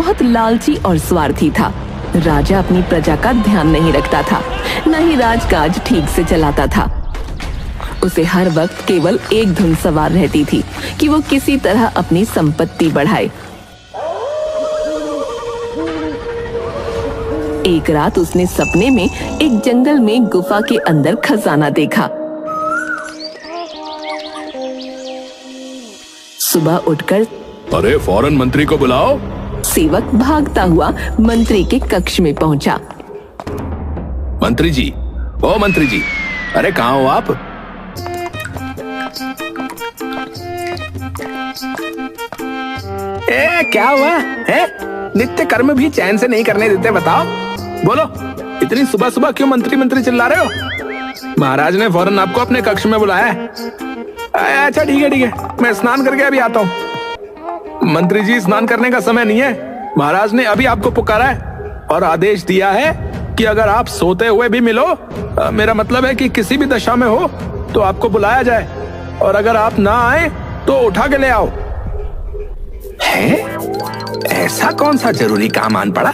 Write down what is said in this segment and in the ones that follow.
बहुत लालची और स्वार्थी था। राजा अपनी प्रजा का ध्यान नहीं रखता था, न ही राजकाज ठीक से चलाता था। उसे हर वक्त केवल एक धुन सवार रहती थी कि वो किसी तरह अपनी संपत्ति बढ़ाए। एक रात उसने सपने में एक जंगल में गुफा के अंदर खजाना देखा। सुबह उठकर अरे फौरन मंत्री को बुलाओ। सेवक भागता हुआ मंत्री के कक्ष में पहुंचा। मंत्री जी, ओ मंत्री जी, अरे कहाँ हो आप? क्या हुआ है? नित्य कर्म भी चैन से नहीं करने देते। बताओ, बोलो, इतनी सुबह सुबह क्यों मंत्री मंत्री चिल्ला रहे हो? महाराज ने फौरन आपको अपने कक्ष में बुलाया है। अच्छा ठीक है, मैं स्नान करके अभी आता हूँ। मंत्री जी, स्नान करने का समय नहीं है। महाराज ने अभी आपको पुकारा है और आदेश दिया है कि अगर आप सोते हुए भी मिलो, मेरा मतलब है कि किसी भी दशा में हो, तो आपको बुलाया जाए, और अगर आप ना आए तो उठा के ले आओ। है? ऐसा कौन सा जरूरी काम आन पड़ा?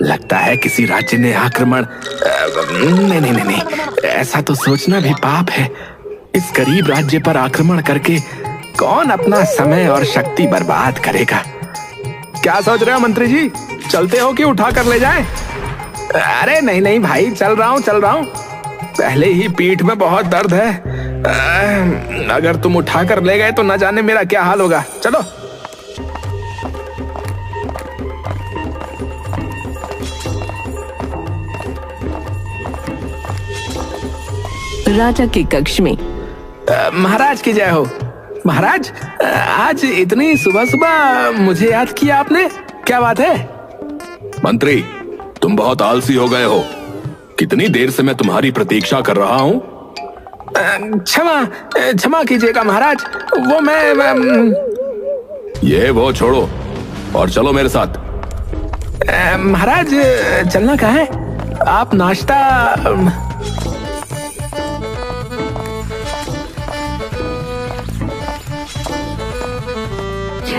लगता है किसी राज्य ने आक्रमण। नहीं, ऐसा तो सोचना भी पाप है। इस गरीब राज्य पर आक्रमण करके कौन अपना समय और शक्ति बर्बाद करेगा? क्या सोच रहे हो मंत्री जी? चलते हो कि उठा कर ले जाएं? अरे नहीं भाई, चल रहा हूँ। पहले ही पीठ में बहुत दर्द है। अगर तुम उठा कर ले गए तो न जाने मेरा क्या हाल होगा। चलो। राजा के कक्ष में महाराज की जय हो। महाराज, आज इतनी सुबह सुबह मुझे याद किया आपने, क्या बात है? मंत्री, तुम बहुत आलसी हो गए हो। कितनी देर से मैं तुम्हारी प्रतीक्षा कर रहा हूँ। क्षमा कीजिएगा महाराज। वो मैं ये वो छोड़ो और चलो मेरे साथ। महाराज, चलना कहाँ है? आप नाश्ता।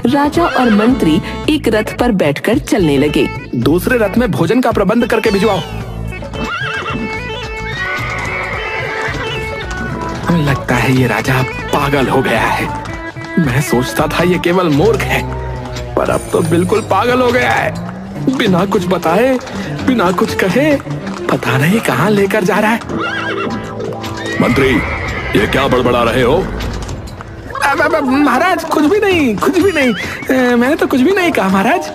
राजा और मंत्री एक रथ पर बैठकर चलने लगे। दूसरे रथ में भोजन का प्रबंध करके भिजवाओ। लगता है ये राजा पागल हो गया है। मैं सोचता था ये केवल मूर्ख है, पर अब तो बिल्कुल पागल हो गया है। बिना कुछ बताए, बिना कुछ कहे, पता नहीं कहां लेकर जा रहा है। मंत्री, ये क्या बड़बड़ा रहे हो? महाराज, कुछ भी नहीं। मैंने तो कुछ भी नहीं कहा महाराज।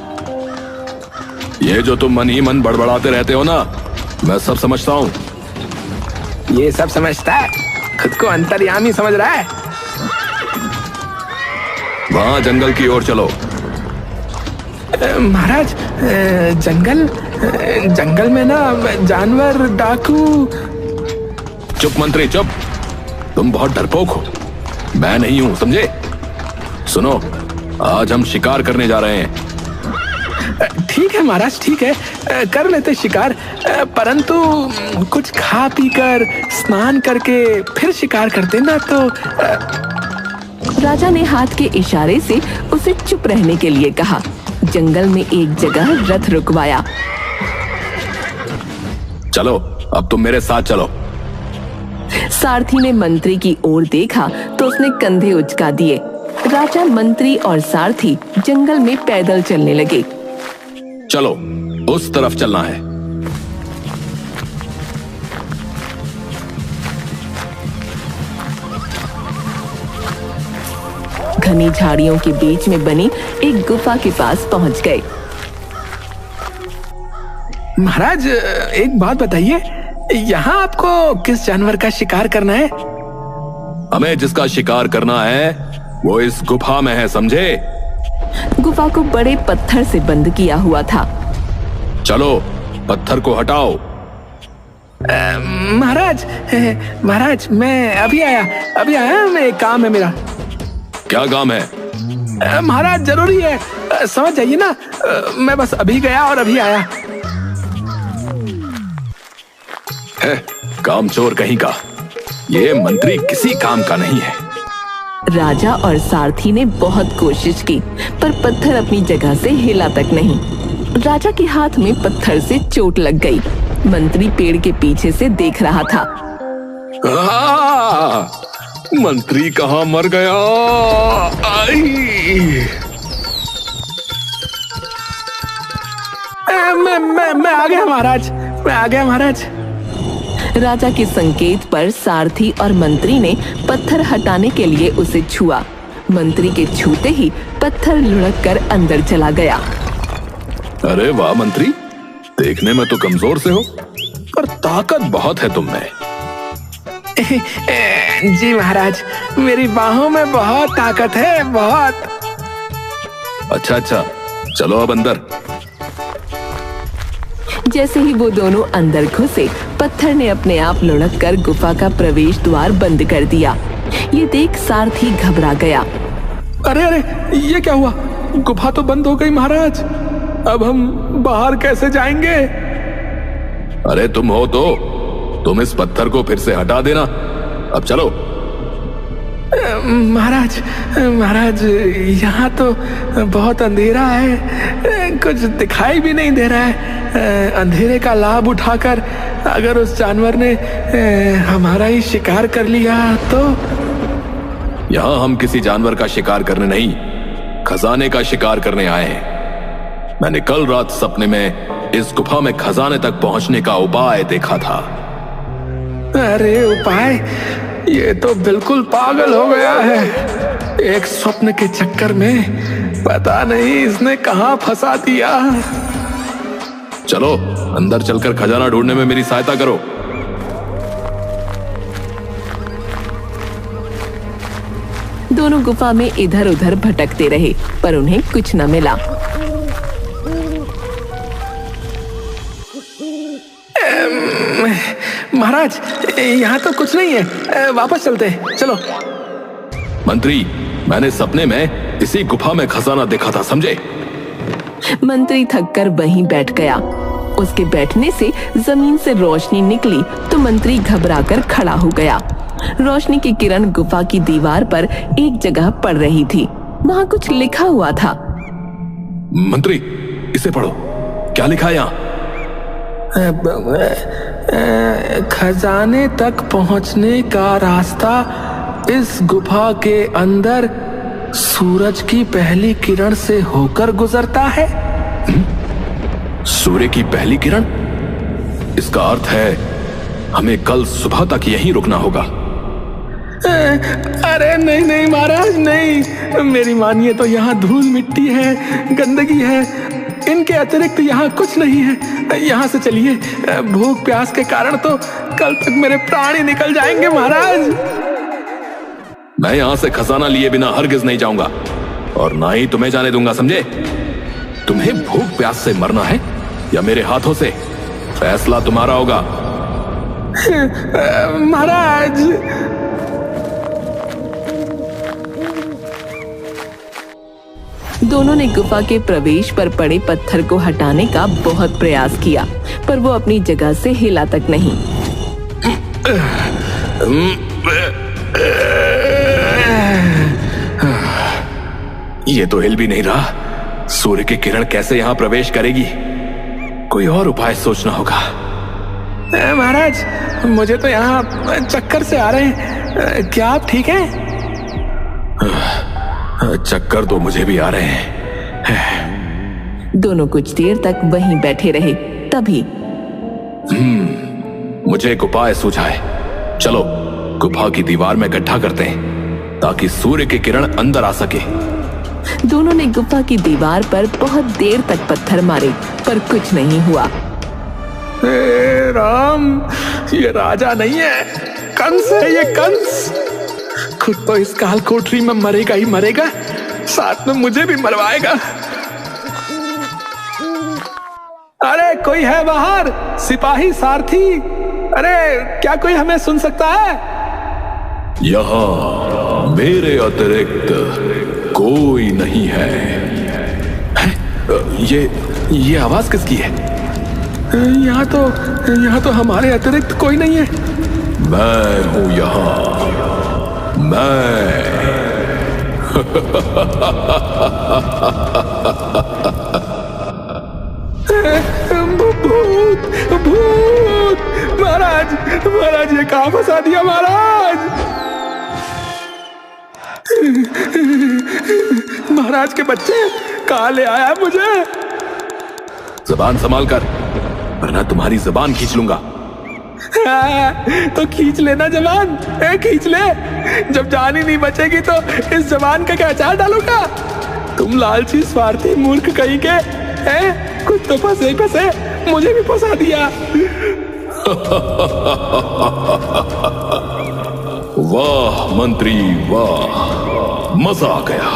ये जो तुम मन ही मन बड़बड़ाते रहते हो ना, मैं सब समझता हूँ। ये सब समझता है? खुद को अंतर्यामी समझ रहा है। वहां जंगल की ओर चलो। महाराज, जंगल में ना जानवर, डाकू। चुप मंत्री, चुप। तुम बहुत डरपोक हो। मैं नहीं हूं, समझे? सुनो, आज हम शिकार करने जा रहे हैं। ठीक है महाराज, ठीक है, कर लेते शिकार, परंतु कुछ खा पी कर स्नान करके फिर शिकार करते ना तो। राजा ने हाथ के इशारे से उसे चुप रहने के लिए कहा। जंगल में एक जगह रथ रुकवाया। चलो, अब तुम मेरे साथ चलो। सारथी ने मंत्री की ओर देखा तो उसने कंधे उचका दिए। राजा, मंत्री और सारथी जंगल में पैदल चलने लगे। चलो, उस तरफ चलना है। घनी झाड़ियों के बीच में बनी एक गुफा के पास पहुंच गए। महाराज, एक बात बताइए, यहाँ आपको किस जानवर का शिकार करना है? हमें जिसका शिकार करना है वो इस गुफा में है, समझे? गुफा को बड़े पत्थर से बंद किया हुआ था। चलो, पत्थर को हटाओ। महाराज, मैं अभी आया, मैं एक काम है मेरा। क्या काम है? महाराज, जरूरी है, समझ जाइए ना। मैं बस अभी गया और अभी आया। कामचोर कहीं का। ये मंत्री किसी काम का नहीं है। राजा और सारथी ने बहुत कोशिश की, पर पत्थर अपनी जगह से हिला तक नहीं। राजा के हाथ में पत्थर से चोट लग गई। मंत्री पेड़ के पीछे से देख रहा था। मंत्री कहाँ मर गया? मैं आ गया महाराज, मैं आ गया महाराज। राजा के संकेत पर सारथी और मंत्री ने पत्थर हटाने के लिए उसे छुआ। मंत्री के छूते ही पत्थर लुढ़क कर अंदर चला गया। अरे वाह मंत्री, देखने में तो कमजोर से हो, पर ताकत बहुत है तुम में। जी महाराज, मेरी बाहों में बहुत ताकत है, बहुत। अच्छा, चलो अब अंदर। जैसे ही वो दोनों अंदर घुसे, पत्थर ने अपने आप लुढ़क कर गुफा का प्रवेश द्वार बंद कर दिया। ये देख सारथी घबरा गया। अरे, ये क्या हुआ? गुफा तो बंद हो गई महाराज, अब हम बाहर कैसे जाएंगे? अरे तुम हो तो तुम इस पत्थर को फिर से हटा देना। अब चलो। महाराज, यहाँ तो बहुत अंधेरा है, कुछ दिखाई भी नहीं दे रहा है। अंधेरे का लाभ उठाकर अगर उस जानवर ने हमारा ही शिकार कर लिया तो? यहाँ हम किसी जानवर का शिकार करने नहीं, खजाने का शिकार करने आए हैं। मैंने कल रात सपने में इस गुफा में खजाने तक पहुंचने का उपाय देखा था। अरे उपाय? ये तो बिल्कुल पागल हो गया है। एक स्वप्न के चक्कर में पता नहीं इसने कहां फंसा दिया। चलो अंदर चलकर खजाना ढूंढने में मेरी सहायता करो। दोनों गुफा में इधर उधर भटकते रहे, पर उन्हें कुछ न मिला। महाराज, यहाँ तो कुछ नहीं है, वापस चलते हैं, चलो। मंत्री, मैंने सपने में इसी गुफा में खजाना देखा था, समझे? मंत्री थककर वहीं बैठ गया। उसके बैठने से जमीन से रोशनी निकली तो मंत्री घबराकर खड़ा हो गया। रोशनी की किरण गुफा की दीवार पर एक जगह पड़ रही थी। वहाँ कुछ लिखा हुआ था। मंत्री, इसे पढ़ो, क्या लिखा है यहाँ? खजाने तक पहुंचने का रास्ता इस गुफा के अंदर सूरज की पहली किरण से होकर गुजरता है। सूर्य की पहली किरण? इसका अर्थ है हमें कल सुबह तक यहीं रुकना होगा। अरे नहीं महाराज, नहीं, मेरी मानिए तो यहाँ धूल मिट्टी है, गंदगी है, इनके अतिरिक्त यहाँ कुछ नहीं है। यहाँ से चलिए, भूख प्यास के कारण तो कल तक मेरे प्राण ही निकल जाएंगे महाराज। मैं यहाँ से खजाना लिए बिना हरगिज नहीं जाऊंगा, और ना ही तुम्हें जाने दूंगा, समझे? तुम्हें भूख प्यास से मरना है या मेरे हाथों से? फैसला तुम्हारा होगा। महाराज, दोनों ने गुफा के प्रवेश पर पड़े पत्थर को हटाने का बहुत प्रयास किया, पर वो अपनी जगह से हिला तक नहीं। ये तो हिल भी नहीं रहा। सूर्य की किरण कैसे यहाँ प्रवेश करेगी? कोई और उपाय सोचना होगा। महाराज, मुझे तो यहाँ चक्कर से आ रहे हैं, क्या आप ठीक हैं? चक्कर तो मुझे भी आ रहे हैं। दोनों कुछ देर तक वहीं बैठे रहे। तभी मुझे एक उपाय सूझा है। चलो गुफा की दीवार में गड्ढा करते हैं ताकि सूर्य की किरण अंदर आ सके। दोनों ने गुफा की दीवार पर बहुत देर तक पत्थर मारे, पर कुछ नहीं हुआ। हे राम, ये राजा नहीं है, कंस है ये, कंस। खुद तो इस काल कोठरी में मरेगा ही मरेगा, साथ में मुझे भी मरवाएगा। अरे कोई है बाहर? सिपाही, सारथी, अरे क्या कोई हमें सुन सकता है? यहाँ मेरे अतिरिक्त कोई नहीं है। ये आवाज किसकी है? यहाँ तो हमारे अतिरिक्त कोई नहीं है। मैं हूँ यहाँ, मैं। भूत भूत, महाराज महाराज ये कहाँ फंसा दिया महाराज। महाराज के बच्चे कहाँ ले आया मुझे। जबान संभाल कर, वरना तुम्हारी जबान खींच लूंगा। तो खींच लेना जबान, खींच ले। जब जान ही नहीं बचेगी तो इस जबान का क्या अचार डालूंगा। तुम लालची स्वार्थी मूर्ख कहीं के हैं। कुछ तो फंसे ही फंसे, मुझे भी फंसा दिया। वाह मंत्री वाह, मजा आ गया।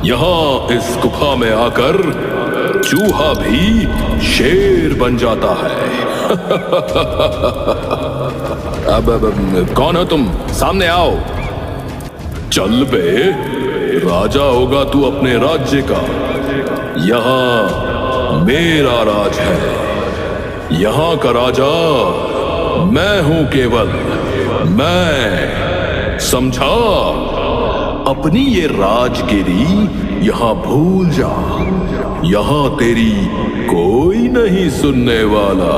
यहाँ इस गुफा में आकर चूहा भी शेर बन जाता है। अब कौन हो तुम, सामने आओ। चल बे, राजा होगा तू अपने राज्य का। यहाँ मेरा राज है, यहाँ का राजा मैं हूं केवल मैं, समझा। अपनी ये राजगिरी यहाँ भूल जा, यहाँ तेरी कोई नहीं सुनने वाला।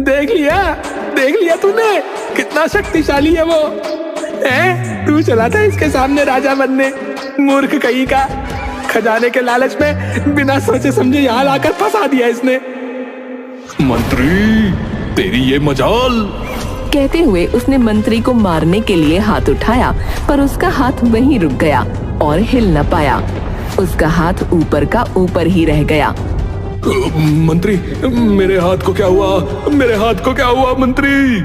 देख लिया तूने, कितना शक्तिशाली है वो। तू चला था इसके सामने राजा बनने, मूर्ख कहीं का। खजाने के लालच में बिना सोचे समझे यहाँ लाकर फंसा दिया इसने। मंत्री तेरी ये मजाल। कहते हुए उसने मंत्री को मारने के लिए हाथ उठाया, पर उसका हाथ वहीं रुक गया और हिल न पाया। उसका हाथ ऊपर का ऊपर ही रह गया। मंत्री मेरे हाथ को क्या हुआ, मेरे हाथ को क्या हुआ मंत्री।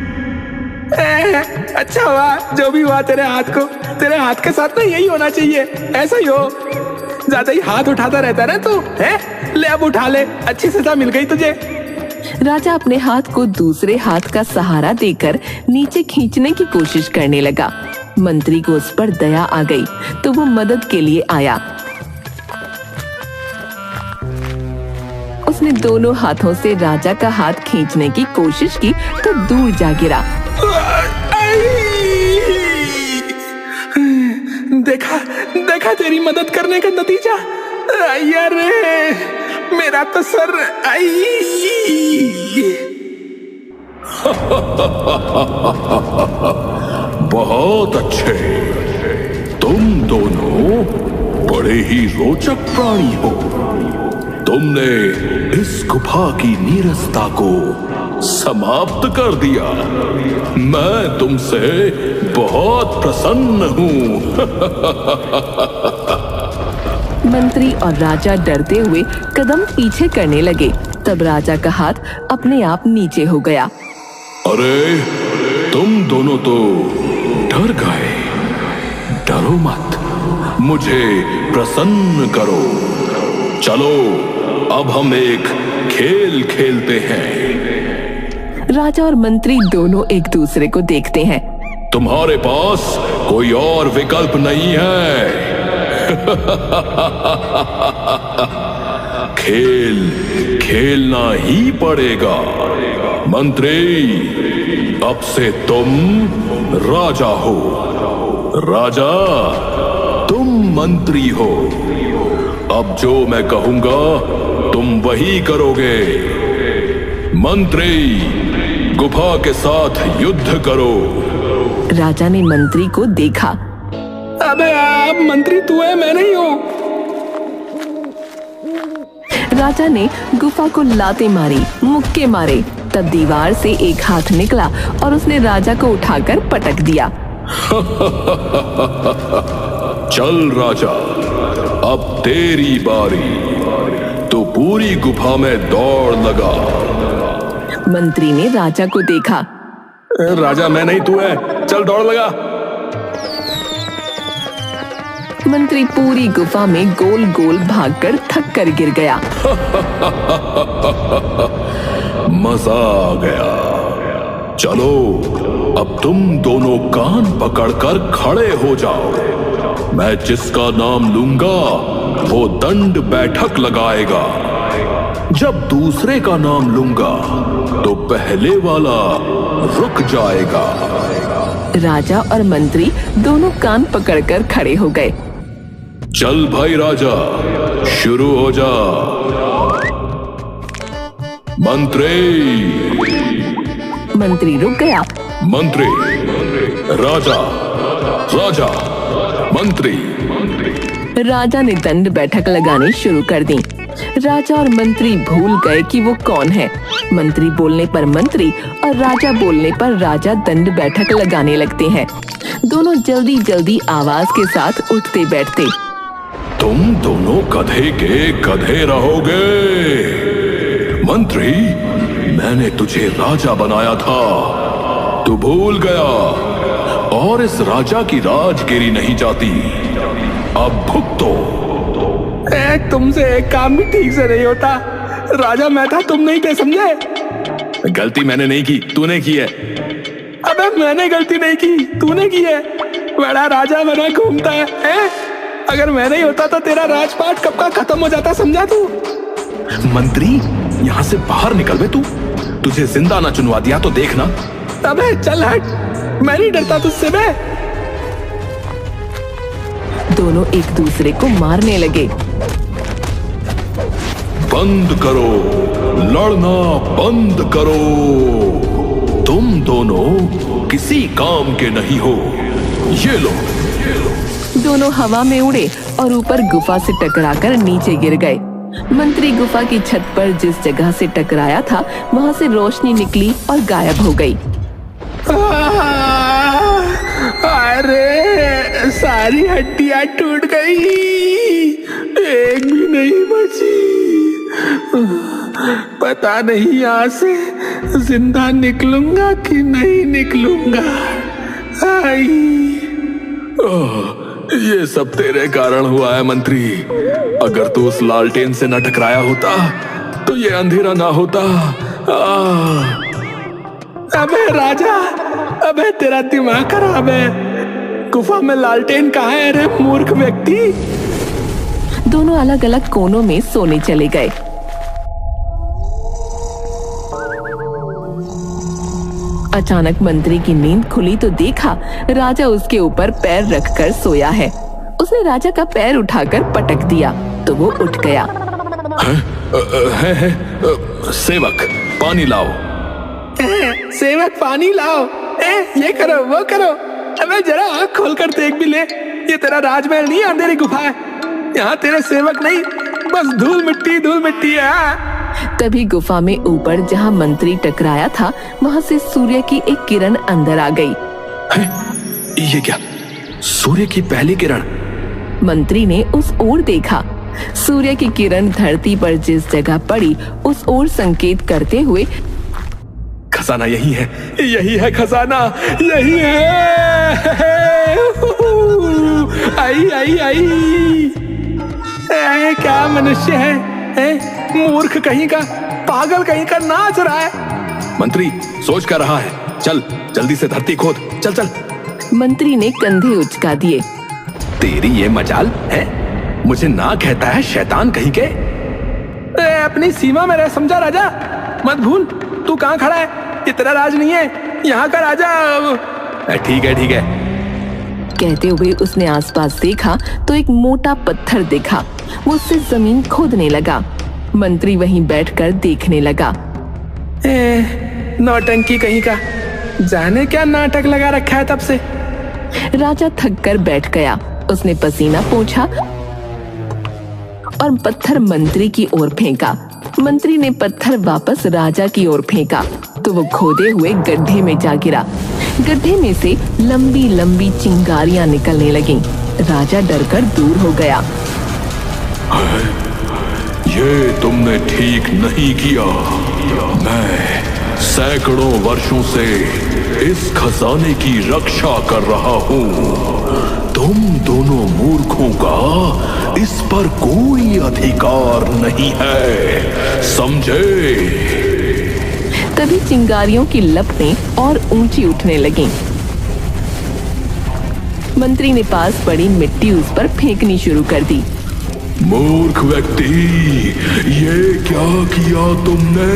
अच्छा हुआ जो भी हुआ तेरे हाथ के साथ ना यही होना चाहिए, ऐसा ही हो। ज्यादा ही हाथ उठाता रहता ना तू, है? ले अब उठा ले, अच्छी सजा मिल गई तुझे। राजा अपने हाथ को दूसरे हाथ का सहारा देकर नीचे खींचने की कोशिश करने लगा। मंत्री को उस पर दया आ गई तो वो मदद के लिए आया। उसने दोनों हाथों से राजा का हाथ खींचने की कोशिश की तो दूर जा गिरा। देखा तेरी मदद करने का नतीजा। यार मेरा तो सर। बहुत अच्छे, तुम दोनों बड़े ही रोचक प्राणी हो। तुमने इस गुफा की नीरसता को समाप्त कर दिया। मैं तुमसे बहुत प्रसन्न हूं। मंत्री और राजा डरते हुए कदम पीछे करने लगे। तब राजा का हाथ अपने आप नीचे हो गया। अरे तुम दोनों तो डर गए। डरो मत, मुझे प्रसन्न करो। चलो अब हम एक खेल खेलते हैं। राजा और मंत्री दोनों एक दूसरे को देखते हैं। तुम्हारे पास कोई और विकल्प नहीं है। खेलना ही पड़ेगा। मंत्री अब से तुम राजा हो, राजा तुम मंत्री हो। अब जो मैं कहूंगा तुम वही करोगे। मंत्री गुफा के साथ युद्ध करो। राजा ने मंत्री को देखा। अबे अब मंत्री तू है, मैं नहीं हूँ। राजा ने गुफा को लाते मारी, मुक्के मारे। तब दीवार से एक हाथ निकला और उसने राजा को उठाकर पटक दिया। चल राजा, अब तेरी बारी। तो पूरी गुफा में दौड़ लगा। मंत्री ने राजा को देखा। राजा मैं नहीं तू है, चल दौड़ लगा। मंत्री पूरी गुफा में गोल गोल भागकर थक कर गिर गया। मजा आ गया। चलो अब तुम दोनों कान पकड़कर खड़े हो जाओ। मैं जिसका नाम लूंगा वो दंड बैठक लगाएगा। जब दूसरे का नाम लूंगा तो पहले वाला रुक जाएगा। राजा और मंत्री दोनों कान पकड़कर खड़े हो गए। चल भाई राजा, शुरू हो जा। मंत्री रुक गया। मंत्री, राजा, राजा, मंत्री। राजा ने दंड बैठक लगानी शुरू कर दी। राजा और मंत्री भूल गए कि वो कौन है। मंत्री बोलने पर मंत्री और राजा बोलने पर राजा दंड बैठक लगाने लगते हैं। दोनों जल्दी जल्दी आवाज के साथ उठते बैठते। तुम दोनों गधे के गधे रहोगे। मंत्री, मैंने तुझे राजा बनाया था, तू भूल गया, और इस राजा की राजगिरी नहीं जाती। अब भुगतो। तुमसे एक काम भी ठीक से नहीं होता। राजा मैं था, तुम नहीं थे, समझे? गलती मैंने नहीं की, तूने की है। अबे मैंने गलती नहीं की, तूने की है। बड़ा राजा बना घूमता है? अगर मैं नहीं होता तो तेरा राजपाट कब का खत्म हो जाता, समझा तू? मंत्री, यहाँ से बाहर निकल बे तू। तुझे जिंदा ना चुनवा दिया तो देखना। अबे चल हट, मैं नहीं डरता तुझसे बे। दोनों एक दूसरे को मारने लगे। बंद करो, लड़ना बंद करो। तुम दोनों किसी काम के नहीं हो। ये लो। दोनों हवा में उड़े और ऊपर गुफा से टकराकर नीचे गिर गए। मंत्री गुफा की छत पर जिस जगह से टकराया था वहां से रोशनी निकली और गायब हो गई। अरे सारी हड्डियां टूट गई, एक भी नहीं बची। पता नहीं यहाँ से जिंदा निकलूंगा कि नहीं निकलूंगा। ये सब तेरे कारण हुआ है मंत्री। अगर तू उस लालटेन से न टकराया होता तो ये अंधेरा ना होता। अबे राजा, अबे तेरा दिमाग खराब है। गुफा में लालटेन कहाँ है रे मूर्ख व्यक्ति? दोनों अलग अलग कोनों में सोने चले गए। अचानक मंत्री की नींद खुली तो देखा राजा उसके ऊपर पैर रखकर सोया है। उसने राजा का पैर उठाकर पटक दिया तो वो उठ गया। सेवक पानी लाओ। सेवक पानी लाओ। ये करो वो करो। अबे जरा आँख खोलकर देख भी ले, ये तेरा राजमहल नहीं, अंधेरी गुफा है। यहाँ तेरे सेवक नहीं, बस धूल मिट्टी है। तभी गुफा में ऊपर जहाँ मंत्री टकराया था वहाँ से सूर्य की एक किरण अंदर आ गई। ये क्या? सूर्य की पहली किरण? मंत्री ने उस ओर देखा। सूर्य की किरण धरती पर जिस जगह पड़ी उस ओर संकेत करते हुए, खजाना यही है खजाना, यही है। आई। क्या मनुष्य है? मूर्ख कहीं का, पागल कहीं का, नाच रहा है। मंत्री सोच कर रहा है, चल जल्दी से धरती खोद, चल। मंत्री ने कंधे उचका दिए। तेरी ये मजाल है, मुझे ना कहता है शैतान कहीं के। अपनी सीमा में रह, समझा राजा? मत भूल तू कहाँ खड़ा है, ये तेरा राज नहीं है, यहाँ का राजा। ठीक है। कहते हुए उसने आसपास देखा तो एक मोटा पत्थर देखा। वो उससे जमीन खोदने लगा। मंत्री वहीं बैठकर देखने लगा। नौटंकी कहीं का, जाने क्या नाटक लगा रखा है तब से। राजा थक कर बैठ गया। उसने पसीना पोंछा और पत्थर मंत्री की ओर फेंका। मंत्री ने पत्थर वापस राजा की ओर फेंका तो वो खोदे हुए गड्ढे में जा गिरा। गड्ढे में से लंबी लंबी चिंगारियां निकलने लगीं। राजा डरकर दूर हो गया। ये तुमने ठीक नहीं किया। मैं सैकड़ों वर्षों से इस खजाने की रक्षा कर रहा हूँ। तुम दोनों मूर्खों का इस पर कोई अधिकार नहीं है, समझे? तभी चिंगारियों की लपटें और ऊंची उठने लगीं। मंत्री ने पास पड़ी मिट्टी उस पर फेंकनी शुरू कर दी। मूर्ख व्यक्ति, ये क्या किया तुमने?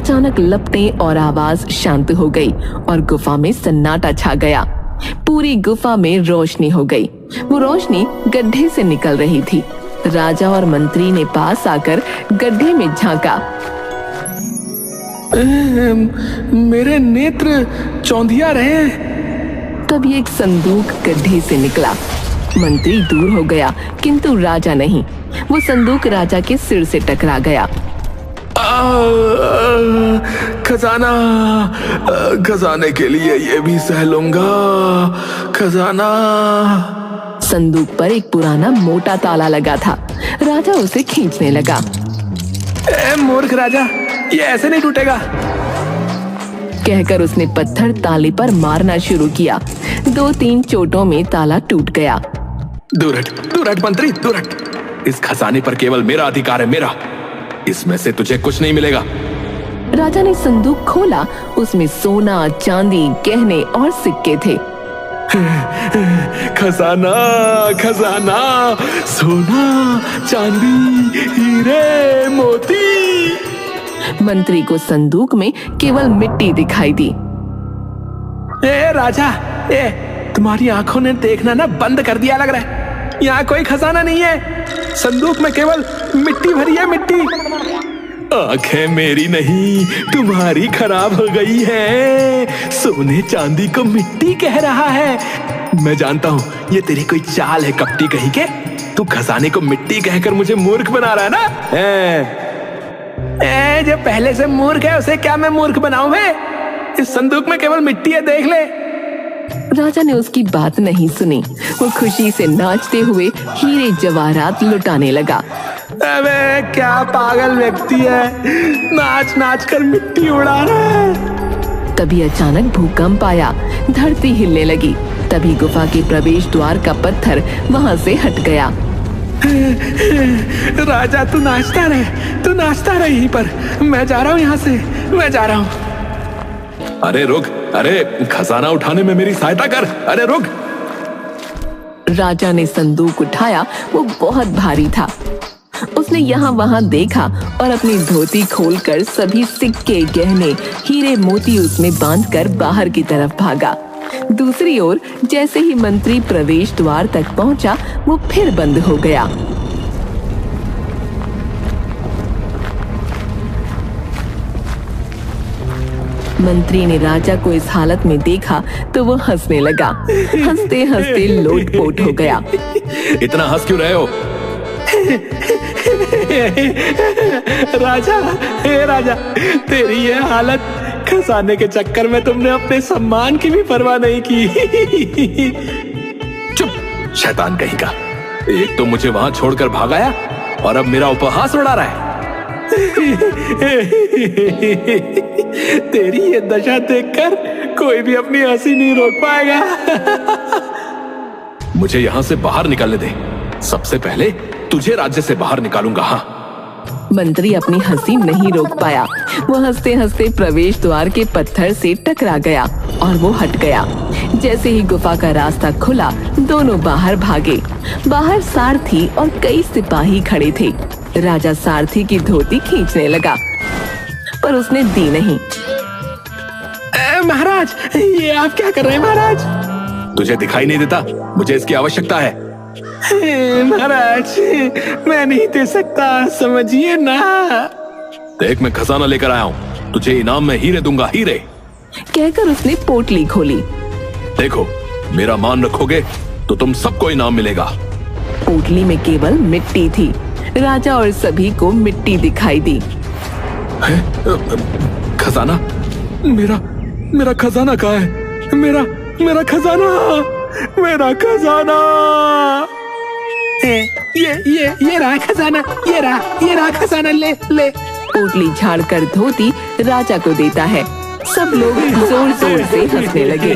अचानक लपटें और आवाज शांत हो गई और गुफा में सन्नाटा छा गया। पूरी गुफा में रोशनी हो गई। वो रोशनी गड्ढे से निकल रही थी। राजा और मंत्री ने पास आकर गड्ढे में झांका। मेरे नेत्र चौंधिया रहे। तभी एक संदूक गड्ढे से निकला। मंत्री दूर हो गया किंतु राजा नहीं। वो संदूक राजा के सिर से टकरा गया। खजाना, खजाने के लिए ये भी सह लूंगा। खजाना। संदूक पर एक पुराना मोटा ताला लगा था। राजा उसे खींचने लगा। मूर्ख राजा, ये ऐसे नहीं टूटेगा, कहकर उसने पत्थर ताले पर मारना शुरू किया। 2-3 चोटों में ताला टूट गया। दूर हट मंत्री, दूर हट। इस खजाने पर केवल मेरा अधिकार है, मेरा। इसमें से तुझे कुछ नहीं मिलेगा। राजा ने संदूक खोला। उसमें सोना, चांदी, गहने और सिक्के थे। खजाना, खजाना, सोना, चांदी, हीरे, मोती। मंत्री को संदूक में केवल मिट्टी दिखाई दी। राजा, तुम्हारी आंखों ने देखना ना बंद कर दिया लग रहा है। यहाँ कोई खजाना नहीं है। संदूक में केवल मिट्टी भरी है, मिट्टी। आंखें मेरी नहीं, तुम्हारी खराब हो गई है। सोने चांदी को मिट्टी कह रहा है। मैं जानता हूँ ये तेरी कोई चाल है कपटी कहीं के। तू खजाने को मिट्टी कहकर मुझे मूर्ख बना रहा है ना। जो पहले से मूर्ख है उसे क्या मैं मूर्ख बनाऊं? मैं इस संदूक में केवल मिट्टी है, देख ले। राजा ने उसकी बात नहीं सुनी। वो खुशी से नाचते हुए हीरे जवाहरात लुटाने लगा। अबे क्या पागल व्यक्ति है, नाच नाच कर मिट्टी उड़ा रहा है। तभी अचानक भूकंप आया। धरती हिलने लगी। तभी गुफा के प्रवेश द्वार का पत्थर वहां से हट गया। राजा तू नाचता रहे यहीं पर। मैं जा रहा हूँ यहाँ से, मैं जा रहा हूँ। अरे रुक, अरे खजाना उठाने में मेरी सहायता कर। अरे रुक। राजा ने संदूक उठाया। वो बहुत भारी था। उसने यहाँ वहां देखा और अपनी धोती खोलकर सभी सिक्के, गहने, हीरे, मोती उसमें बांधकर बाहर की तरफ भागा। दूसरी ओर जैसे ही मंत्री प्रवेश द्वार तक पहुंचा, वो फिर बंद हो गया। मंत्री ने राजा को इस हालत में देखा तो वो हंसने लगा। हंसते हंसते लोटपोट हो गया। इतना हंस क्यों रहे हो? राजा, हे राजा, तेरी ये हालत खजाने के चक्कर में तुमने अपने सम्मान की भी परवाह नहीं की। चुप, शैतान कहीं का। एक तो मुझे वहां छोड़कर भागाया और अब मेरा उपहास उड़ा रहा है। तेरी ये दशा देखकर कोई भी अपनी हंसी नहीं रोक पाएगा। मुझे यहाँ से बाहर निकलने दे। सबसे पहले तुझे राज्य से बाहर निकालूंगा। हाँ। मंत्री अपनी हंसी नहीं रोक पाया। वो हंसते हंसते प्रवेश द्वार के पत्थर से टकरा गया और वो हट गया। जैसे ही गुफा का रास्ता खुला, दोनों बाहर भागे। बाहर सारथी और कई सिपाही खड़े थे। राजा सारथी की धोती खींचने लगा, पर उसने दी नहीं। महाराज, ये आप क्या कर रहे हैं महाराज? तुझे दिखाई नहीं देता? मुझे इसकी आवश्यकता है। महाराज, मैं नहीं दे सकता, समझिए ना। देख, मैं खजाना लेकर आया हूँ। तुझे इनाम में हीरे दूंगा, हीरे। कहकर उसने पोटली खोली। देखो, मेरा मान रखोगे तो तुम सबको इनाम मिलेगा। पोटली में केवल मिट्टी थी। राजा और सभी को मिट्टी दिखाई दी। खजाना? मेरा खजाना कहाँ है? मेरा खजाना, मेरा खजाना। ये रहा खजाना, ये रहा खजाना, ले। पोटली झाड़कर धोती राजा को देता है। सब लोग जोर जोर से हंसने लगे।